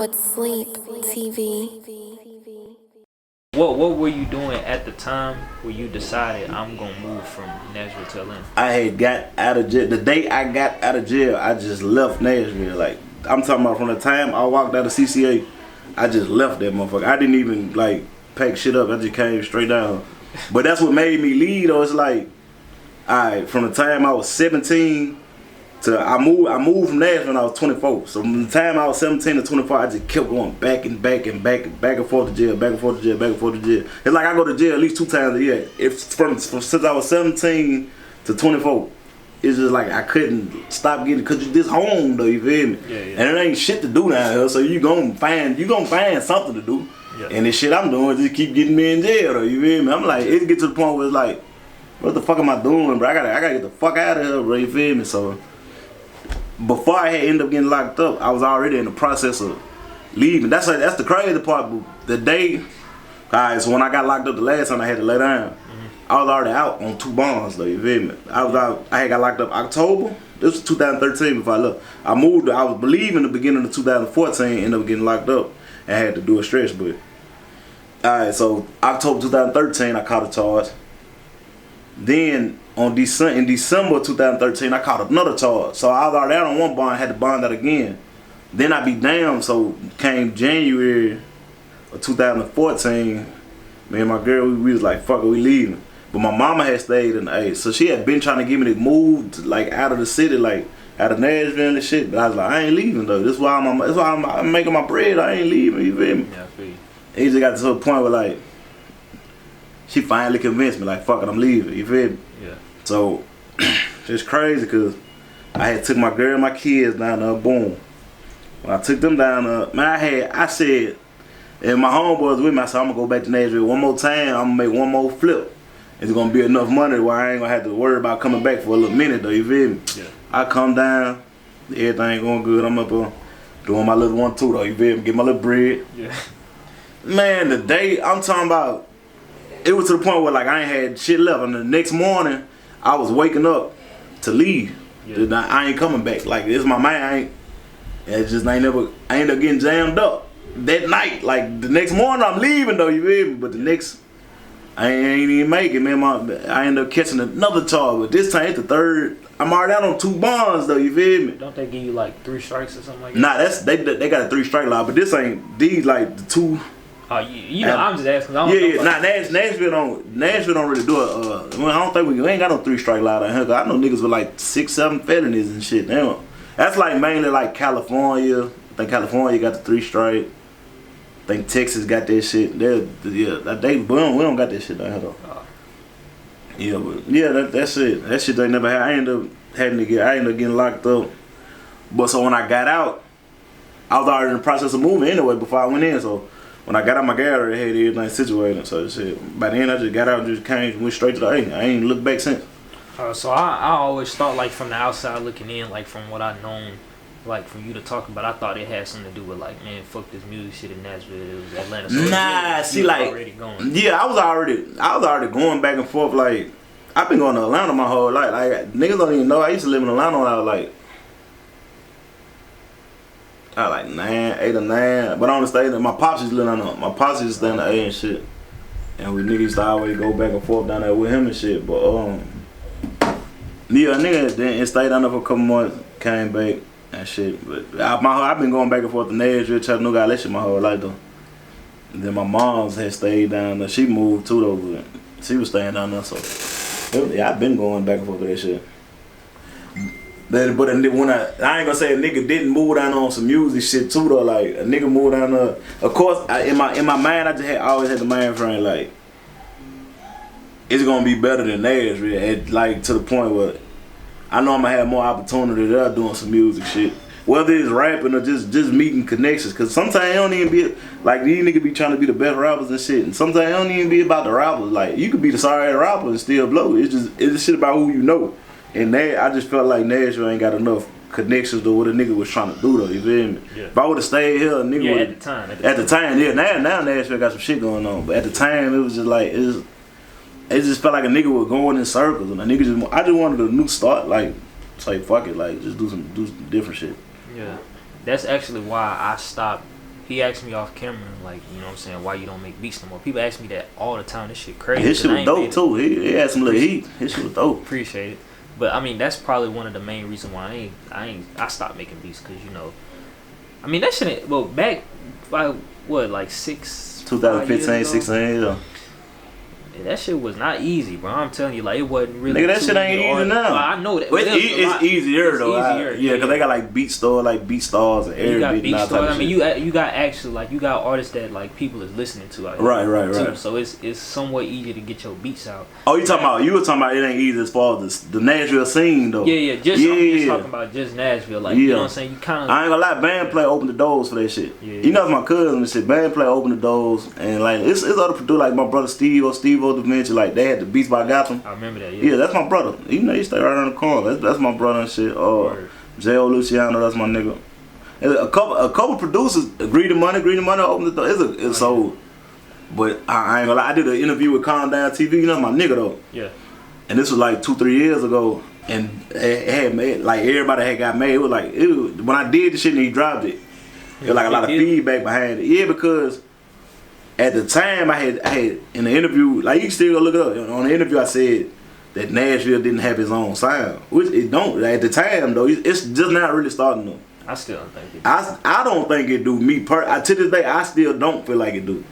with Sleep TV. What were you doing at the time when you decided I'm gonna move from Nashville to Atlanta? I had got out of jail. The day I got out of jail, I just left Nashville. Like, I'm talking about from the time I walked out of CCA, I just left that motherfucker. I didn't even like pack shit up. I just came straight down. But that's what made me leave though. It's like, alright, from the time I was 17 to I moved from Nashville when I was 24. So from the time I was 17 to 24, I just kept going back and forth to jail, back and forth to jail, back and forth to jail. It's like I go to jail at least 2 times a year. Since I was 17 to 24, it's just like I couldn't stop getting, cause this home though, you feel me? Yeah. And it ain't shit to do down here, so you gonna find something to do. Yeah. And this shit I'm doing just keep getting me in jail though, you feel me? I'm like, it get to the point where it's like, what the fuck am I doing, bro? I gotta get the fuck out of here, bro, you feel me? So before I had ended up getting locked up, I was already in the process of leaving. That's the crazy part. The day, alright, so when I got locked up the last time I had to lay down, I was already out on 2 bonds though, you feel me? I had got locked up October. This was 2013 before I left. I was believing the beginning of 2014, ended up getting locked up and had to do a stretch, but alright, so October 2013 I caught a charge. Then in December 2013 I caught another charge. So I was already out on 1 bond, had to bond out again. Then I be damned, so came January of 2014, me and my girl, we was like, fuck it, we leaving. But my mama had stayed in the A. So she had been trying to get me to move like out of the city, like out of Nashville and shit. But I was like, I ain't leaving though. That's why I'm making my bread. I ain't leaving, you feel me? Yeah, I feel you. It just got to a point where like, she finally convinced me, like, fuck it, I'm leaving, you feel me? Yeah. So, it's crazy because I had took my girl and my kids down there, boom. When I took them down there, man, I said, and my homeboys with me, I said, I'm gonna go back to Nashville one more time, I'm gonna make one more flip. It's gonna be enough money where I ain't gonna have to worry about coming back for a little minute though, you feel me? Yeah. I come down, everything going good, I'm up doing my little 1-2 though, you feel me? Get my little bread. Yeah. Man, the day, I'm talking about, it was to the point where like I ain't had shit left, and the next morning I was waking up to leave. Yeah. I ain't coming back. Like this, my mind I ended up getting jammed up that night. Like the next morning I'm leaving though, you feel me? But the next, I ain't even make it, man. I ended up catching another charge, but this time it's the 3rd. I'm already out on 2 bonds though, you feel me? Don't they give you like 3 strikes or something like that? Nah, they got a 3 strike law, but this ain't these like the 2. Oh, you know, I'm just asking. Nashville don't really do it. I don't think we ain't got no 3 strike law down here. I know niggas with like 6-7 felonies and shit. That's like mainly like California. I think California got the 3 strike. I think Texas got that shit. We don't got that shit down here though. Yeah, but yeah, that's it. That shit they never had. I ended up getting locked up. But so when I got out, I was already in the process of moving anyway before I went in. So when I got out my gallery, I had everything situated. So shit, by then I just got out and just went straight to the A. I ain't looked back since. So I always thought like from the outside looking in, like from what I known, like from you to talk about, I thought it had something to do with like, man, fuck this music shit in Nashville. It was Atlanta. So nah, see, like, already going. Yeah, I was already going back and forth. Like, I've been going to Atlanta my whole life. Like, niggas don't even know I used to live in Atlanta when I was like 8 or 9. But I understand that my pops used to live down there. My pops used to stay in the A and shit. And we niggas used to always go back and forth down there with him and shit. But yeah, nigga then stayed down there for a couple months, came back and shit. But I've been going back and forth to Nashville, Chattanooga, all that shit my whole life though. And then my mom's had stayed down there. She moved too though, but she was staying down there. So yeah, I've been going back and forth with that shit. But when I ain't gonna say a nigga didn't move down on some music shit too though. Like a nigga moved down there. Of course, in my mind, I always had the mind frame like it's gonna be better than Nashville. And like to the point where I know I'm gonna have more opportunity there doing some music shit. Whether it's rapping or just meeting connections. Cause sometimes it don't even be like these niggas be trying to be the best rappers and shit. And sometimes it don't even be about the rappers. Like you could be the sorry rapper and still blow. It's shit about who you know. And I just felt like Nashville ain't got enough connections to what a nigga was trying to do though, you feel me? Yeah. If I would've stayed here, a nigga at the time, yeah, now Nashville got some shit going on. But at the time, it was just like, it just felt like a nigga was going in circles. And I just wanted a new start, like, say fuck it, like, just do some different shit. Yeah. That's actually why I stopped he asked me off camera, like, you know what I'm saying, why you don't make beats no more. People ask me that all the time. This shit crazy. His shit was dope too. He had some little heat. His shit was dope. Appreciate it. But I mean, that's probably one of the main reasons why I stopped making beats, because you know, I mean that shit ain't, well, back by what, like 2015, 16, yeah. That shit was not easy, bro. I'm telling you, like, it wasn't really. Nigga, that shit ain't easy now. Well, I know that. But it's easier though. Easier, Yeah, because they got like beat store, like beat stars and every you got beat beat and stars. I mean, shit. you got actually, like, you got artists that like people is listening to. Out Right. Too. So it's somewhat easier to get your beats out. Oh, you were talking about it ain't easy as far as the Nashville scene though. Yeah. I'm just talking about just Nashville. Like, you know what I'm saying? You kind of. I ain't gonna lie, Bandplay opened the doors for that shit. Yeah. You know, my cousin and shit. Bandplay opened the doors, and like it's other producers like my brother Steve O Dimension. Like they had the Beats by Gotham. I remember that. Yeah, that's my brother. You know, he stay right around the corner. That's my brother and shit. J.O. Luciano, that's my nigga. And a couple producers, Greedy Money opened the door. It's sold. But I ain't gonna lie, I did an interview with Calm Down TV. You know, my nigga though. Yeah. And this was like 2-3 years ago, and it had made, like, everybody had got made. It was like when I did the shit and he dropped it. There was like a lot of feedback behind it. Yeah, because at the time I had in the interview, like, you can still go look it up. On the interview I said that Nashville didn't have his own sound, which it don't. At the time though, it's just not really starting though. I still don't think it do. I don't think it do. To this day, I still don't feel like it do.